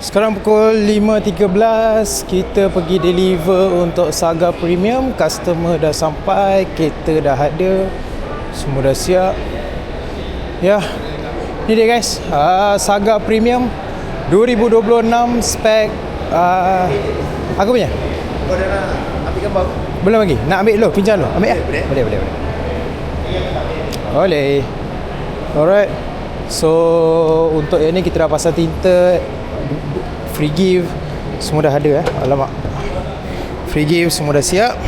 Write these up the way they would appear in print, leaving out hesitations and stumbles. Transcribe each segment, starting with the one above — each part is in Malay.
Sekarang pukul 5.13. Kita pergi deliver untuk Saga Premium. Customer dah sampai, kereta dah ada, semua dah siap. Ya, ni dia guys, Saga Premium 2026 spek. Aku punya. Kau dah nak ambil gambar? Belum lagi. Nak ambil dulu, pinjam dulu. Ambil Boleh, boleh, boleh. Boleh. Alright. So untuk yang ni kita dah pasang tinta, free gift semua dah ada. Alamak, free gift semua dah siap.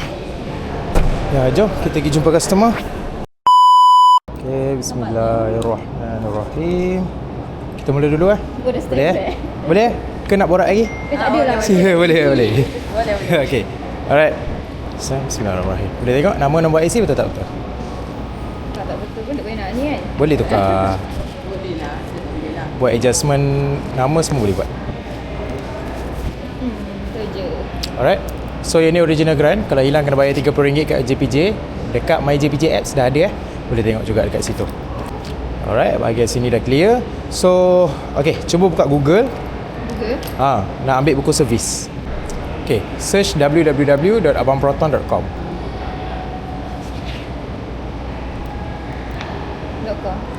Ya, jom kita pergi jumpa customer. Okay, bismillahirrahmanirrahim. Kita mula dulu Boleh Boleh? Ke nak borak lagi? Tak ada lah. Boleh. Okay. Alright. Bismillahirrahmanirrahim. Boleh tengok nama nombor IC betul tak betul? Tak betul pun tak boleh nak ni kan? Boleh tukar. Boleh lah. Buat adjustment nama semua boleh buat. Tu je. Alright. So yang ni original grant. Kalau hilang kena bayar RM30 kat JPJ. Dekat My JPJ apps dah ada Boleh tengok juga dekat situ. Alright, bahagian sini dah clear. So, okay, cuba buka Google. Nak ambil buku servis. Okay, search www.abangproton.com.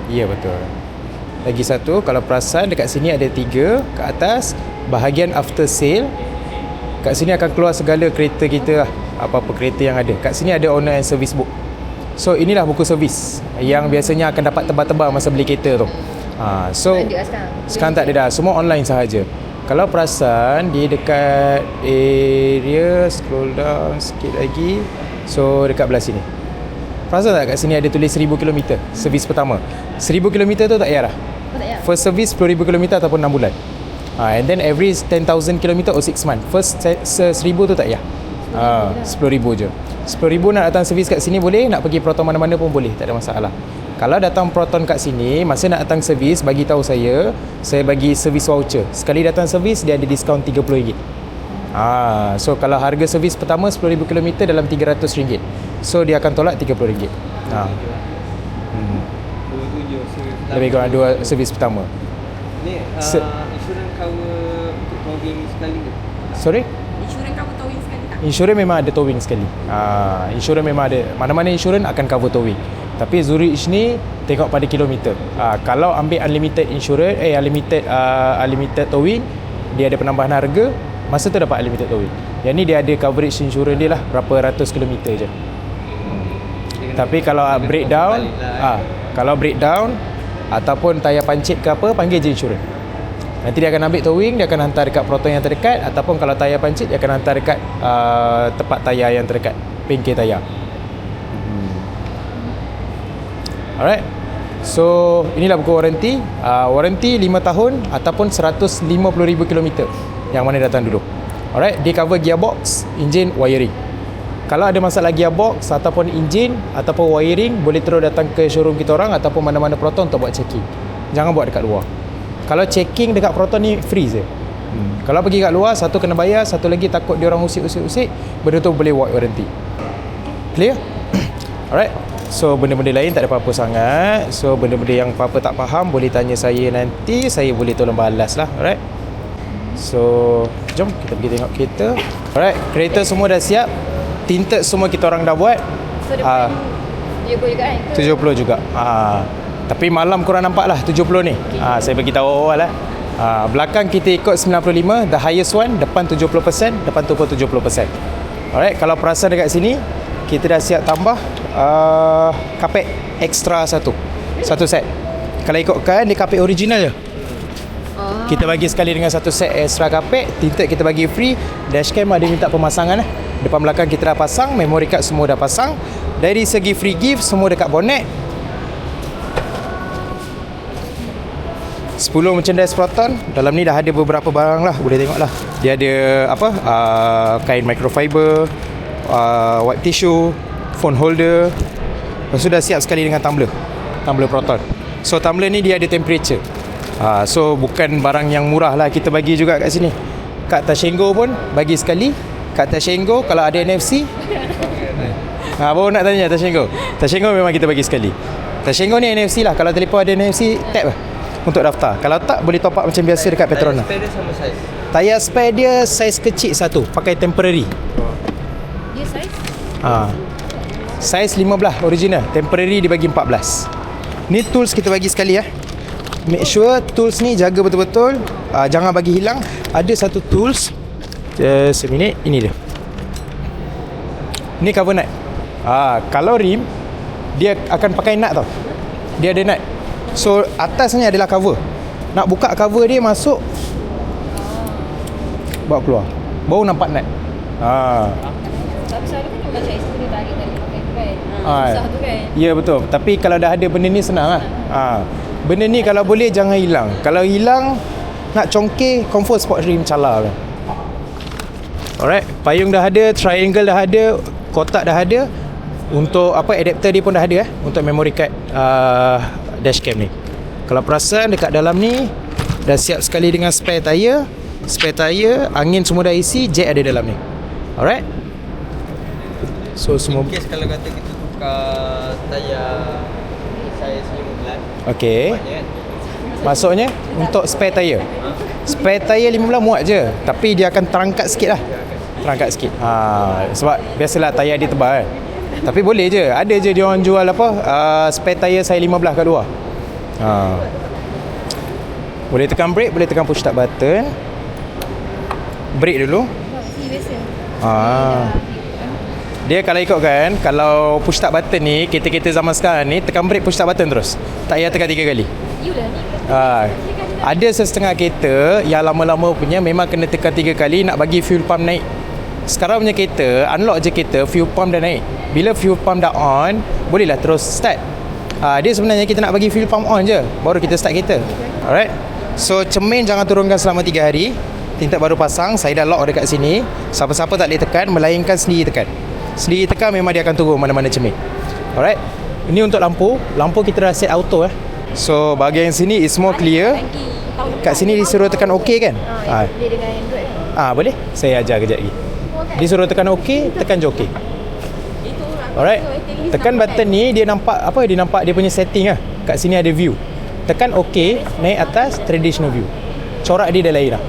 Ya, betul. Lagi satu, kalau perasan dekat sini ada 3 ke atas, bahagian after sale. Kat sini akan keluar segala kereta kita lah, apa-apa kereta yang ada. Kat sini ada owner and service book. So inilah buku servis yang biasanya akan dapat tebal-tebal masa beli kereta tu. So sekarang tak ada dah, semua online sahaja. Kalau perasan di dekat area, scroll down sikit lagi. So dekat belah sini, perasan tak kat sini ada tulis 1000 km servis pertama. 1000 km tu tak payah dah. First service 10,000 km ataupun 6 bulan. And then every 10,000 km or 6 month. First 1000 tu tak payah. 10,000 je. 10,000 nak datang servis kat sini boleh, nak pergi Proton mana-mana pun boleh, tak ada masalah. Kalau datang Proton kat sini, masa nak datang servis, bagi tahu saya bagi servis voucher. Sekali datang servis dia ada diskaun RM30. So kalau harga servis pertama 10,000 km dalam RM300. So dia akan tolak RM30. Lebih kurang 2 servis pertama. Ni insurans cover untuk towing sekali ke? Sorry? Insurans cover towing sekali tak? Insurans memang ada towing sekali. Insurans memang ada. Mana-mana insurans akan cover towing. Tapi Zurich ni tengok pada kilometer. Kalau ambil unlimited insurans, unlimited towing, dia ada penambahan harga, masa tu dapat unlimited towing. Yang ni dia ada coverage insurans dia lah, berapa ratus kilometer je. Tapi kalau breakdown, kalau breakdown ataupun tayar pancit ke apa, panggil je insurans. Nanti dia akan ambil towing, dia akan hantar dekat Proton yang terdekat, ataupun kalau tayar pancit dia akan hantar dekat tempat tayar yang terdekat, bengkel tayar. Alright. So inilah buku warranty. Warranty 5 tahun ataupun 150,000 km yang mana datang dulu. Alright, dia cover gearbox, engine, wiring. Kalau ada masalah gearbox ataupun engine ataupun wiring, boleh terus datang ke showroom kita orang ataupun mana-mana Proton untuk buat checking. Jangan buat dekat luar. Kalau checking dekat Proton ni free je. Kalau pergi kat luar, satu kena bayar, satu lagi takut dia orang usik-usik, benda tu boleh void warranty. Clear? Alright. So benda-benda lain tak ada apa-apa sangat. So benda-benda yang apa-apa tak faham boleh tanya saya nanti, saya boleh tolong balas lah. Alright. So jom kita pergi tengok kereta. Alright, kereta semua dah siap. Tinted semua kita orang dah buat. So depan 70 juga kan? 70 juga. Tapi malam korang nampak lah 70 ni. Saya bagi tahu awal lah. Belakang kita ikut 95, the highest one. Depan 70%, depan tu pun 70%. Alright, kalau perasan dekat sini, kita dah siap tambah kapet extra satu set. Kalau ikutkan dia kapet original je. Kita bagi sekali dengan satu set extra kapet. Tinted kita bagi free. Dashcam ada minta pemasangan lah. Depan belakang kita dah pasang, memory card semua dah pasang. Dari segi free gift semua dekat bonnet. 10 merchandise Proton. Dalam ni dah ada beberapa barang lah, boleh tengok lah. Dia ada kain microfiber, white tissue, phone holder. Lepas tu dah siap sekali dengan tumbler Proton. So tumbler ni dia ada temperature. So bukan barang yang murah lah kita bagi juga kat sini. Kat Tashengo pun bagi sekali. Kat Tashengo kalau ada NFC. Baru nak tanya Tashengo. Tashengo memang kita bagi sekali. Tashengo ni NFC lah. Kalau telefon ada NFC, tap lah. untuk daftar. Kalau tak, boleh top up macam biasa dekat Petronas. Spare dia sama saiz. Tayar spare dia saiz kecil satu, pakai temporary. Dia saiz? Saiz 15 original, temporary dibagi 14. Ni tools kita bagi sekali Make sure tools ni jaga betul-betul, jangan bagi hilang. Ada satu tools, seminit, ini dia. Ni cover nut. Kalau rim, dia akan pakai nut tau. Dia ada nut. So atasnya adalah cover. Nak buka cover dia masuk, bawa keluar, baru nampak nut. Tapi selalu kan orang cari sendiri tarik pakai tu kan. Susah tu kan. Ya betul. Tapi kalau dah ada benda ni senang lah. Benda ni kalau boleh jangan hilang. Kalau hilang, nak congkeh, confirm sport rim calar kan. Alright, payung dah ada, triangle dah ada, kotak dah ada. Untuk adapter dia pun dah ada untuk memory card dashcam ni. Kalau perasan dekat dalam ni dah siap sekali dengan spare tayar. Spare tayar, angin semua dah isi, jack ada dalam ni. Alright. So semua In case kalau kata kita tukar tayar saiz 15. okey. Kan? Maksudnya untuk spare tayar. Spare tayar 15 muat je, tapi dia akan terangkat sikit lah. Terangkat sikit. Sebab biasalah tayar dia tebal kan. Tapi boleh je. Ada je dia orang jual spare tayar saiz 15 kat luar. Boleh tekan brake, boleh tekan push start button. Brake dulu. Biasa. Dia kalau ikutkan, kalau push start button ni, kereta-kereta zaman sekarang ni, tekan brake push start button terus. Tak payah tekan 3 kali. Yulah ni. Ada setengah kereta yang lama-lama punya memang kena tekan 3 kali nak bagi fuel pump naik. Sekarang punya kereta, unlock je kereta, fuel pump dah naik. Bila fuel pump dah on, bolehlah terus start. Dia sebenarnya kita nak bagi fuel pump on je, baru kita start kereta. Alright. So cermin jangan turunkan selama 3 hari. Tinta baru pasang, saya dah lock dekat sini. Siapa-siapa tak boleh tekan, melainkan sendiri tekan. Sendiri tekan memang dia akan turun mana-mana cermin. Alright. Ini untuk lampu. Lampu kita dah set auto So bahagian sini is more clear. Kat sini disuruh tekan OK kan? Boleh dengan Android. Boleh. Saya ajar kejap lagi. Disuruh tekan OK, tekan je OK. Alright. Tekan button ni dia nampak dia nampak dia punya setting Kat sini ada view. Tekan OK, naik atas traditional view. Corak dia dah lain dah.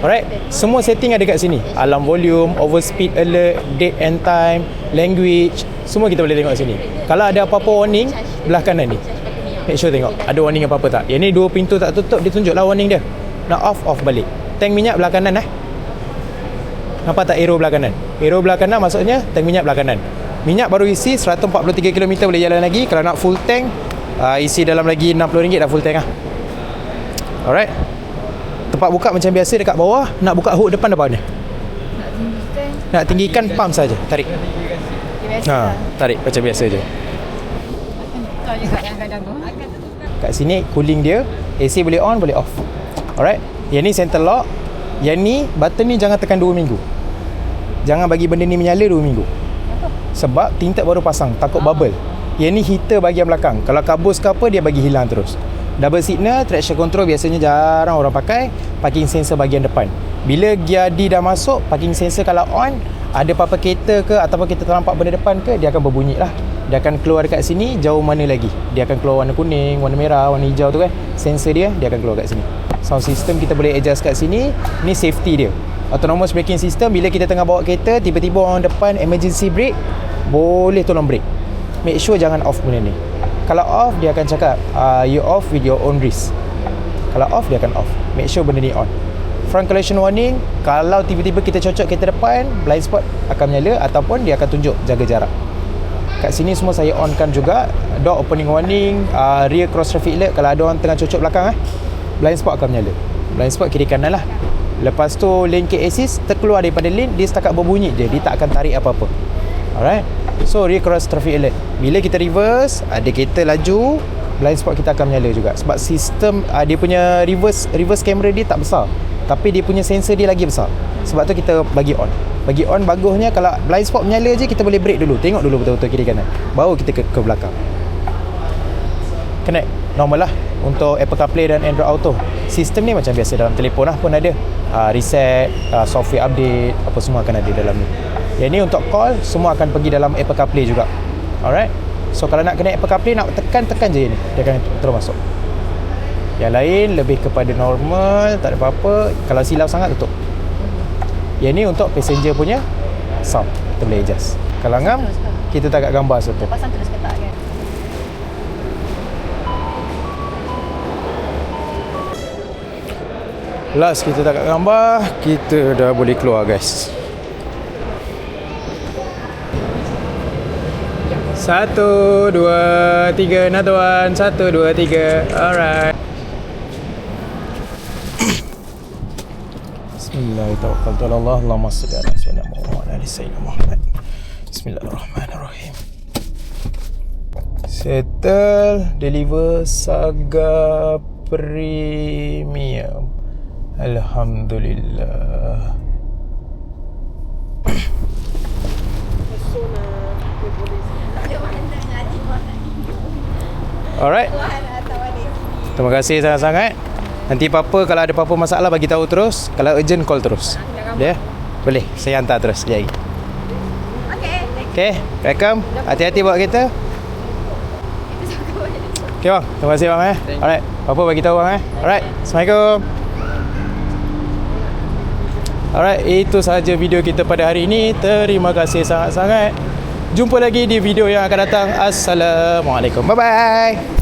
Alright. Semua setting ada kat sini. Alarm volume, overspeed alert, date and time, language, semua kita boleh tengok sini. Kalau ada apa-apa warning belah kanan ni, make sure tengok ada warning apa-apa tak. Yang ni 2 pintu tak tutup, dia tunjuklah warning dia. Nak off balik. Tank minyak belah kanan Nampak tak arrow belah kanan? Arrow belah kanan maksudnya tank minyak belah kanan. Minyak baru isi 143 km boleh jalan lagi. Kalau nak full tank, isi dalam lagi RM60 dah full tank Alright. Tempat buka macam biasa dekat bawah. Nak buka hook depan mana? Nak tinggikan pump saja. Tarik. Tarik macam biasa je. Kau juga yang kadang tu. Kat sini cooling dia, AC boleh on, boleh off. Alright. Yang ni center lock. Yang ni button ni jangan tekan 2 minggu. Jangan bagi benda ni menyala 2 minggu. Sebab tinted baru pasang, takut bubble. Yang ni heater bahagian belakang. Kalau kabus ke apa, dia bagi hilang terus. Double signal, traction control biasanya jarang orang pakai. Parking sensor bahagian depan. Bila gear D dah masuk, parking sensor kalau on, ada apa-apa kereta ke ataupun kita ternampak benda depan ke, dia akan berbunyi lah. Dia akan keluar dekat sini, jauh mana lagi. Dia akan keluar warna kuning, warna merah, warna hijau tu kan. Sensor dia akan keluar kat sini. Sound system kita boleh adjust kat sini. Ni safety dia. Autonomous braking system, bila kita tengah bawa kereta, tiba-tiba orang depan emergency brake, boleh tolong brake. Make sure jangan off benda ni. Kalau off, dia akan cakap you off with your own risk. Kalau off, dia akan off. Make sure benda ni on. Front collision warning, kalau tiba-tiba kita cocok kereta depan, blind spot akan menyala ataupun dia akan tunjuk jaga jarak. Kat sini semua saya onkan juga. Door opening warning, rear cross traffic alert. Kalau ada orang tengah cocok belakang blind spot akan menyala. Blind spot kiri kanan lah. Lepas tu lane K assist, terkeluar daripada lane, dia setakat berbunyi je, dia tak akan tarik apa-apa. Alright. So rear cross traffic alert, bila kita reverse, ada kereta laju, blind spot kita akan menyala juga. Sebab sistem dia punya reverse camera dia tak besar, tapi dia punya sensor dia lagi besar. Sebab tu kita bagi on. Bagi on bagusnya kalau blind spot menyala je, kita boleh brake dulu, tengok dulu betul-betul kiri kanan, baru kita ke belakang. Connect normal lah. Untuk Apple CarPlay dan Android Auto, sistem ni macam biasa dalam telefon lah pun ada. Reset, software update, apa semua akan ada dalam ni. Yang ni untuk call, semua akan pergi dalam Apple CarPlay juga. Alright. So kalau nak connect Apple CarPlay, nak tekan je ni, dia akan terus masuk. Yang lain lebih kepada normal, tak ada apa-apa. Kalau silap sangat tutup. Yang ni untuk passenger punya sound, kita boleh adjust. Kalau ngam, kita tak kat gambar satu. Pasang terus ke tak kan? Last kita tak kat gambar, kita dah boleh keluar guys. 1, 2, 3, another one. 1, 2, 3. Alright. Bismillahirrahmanirrahim. Allahumma salli ala sayyidina Muhammad wa ala sayyidina Muhammad. Bismillahirrahmanirrahim. Settle, deliver Saga Premium. Alhamdulillah. Alright. Terima kasih sangat-sangat. Nanti apa-apa, kalau ada apa-apa masalah bagi tahu terus. Kalau urgent call terus. Ya. Yeah? Boleh. Saya hantar terus sekejap lagi. Okay. Welcome. Hati-hati bawa kereta. Okay bang. Terima kasih bang Alright. Apa-apa bagi tahu bang Alright. Assalamualaikum. Alright, itu sahaja video kita pada hari ini. Terima kasih sangat-sangat. Jumpa lagi di video yang akan datang. Assalamualaikum. Bye-bye.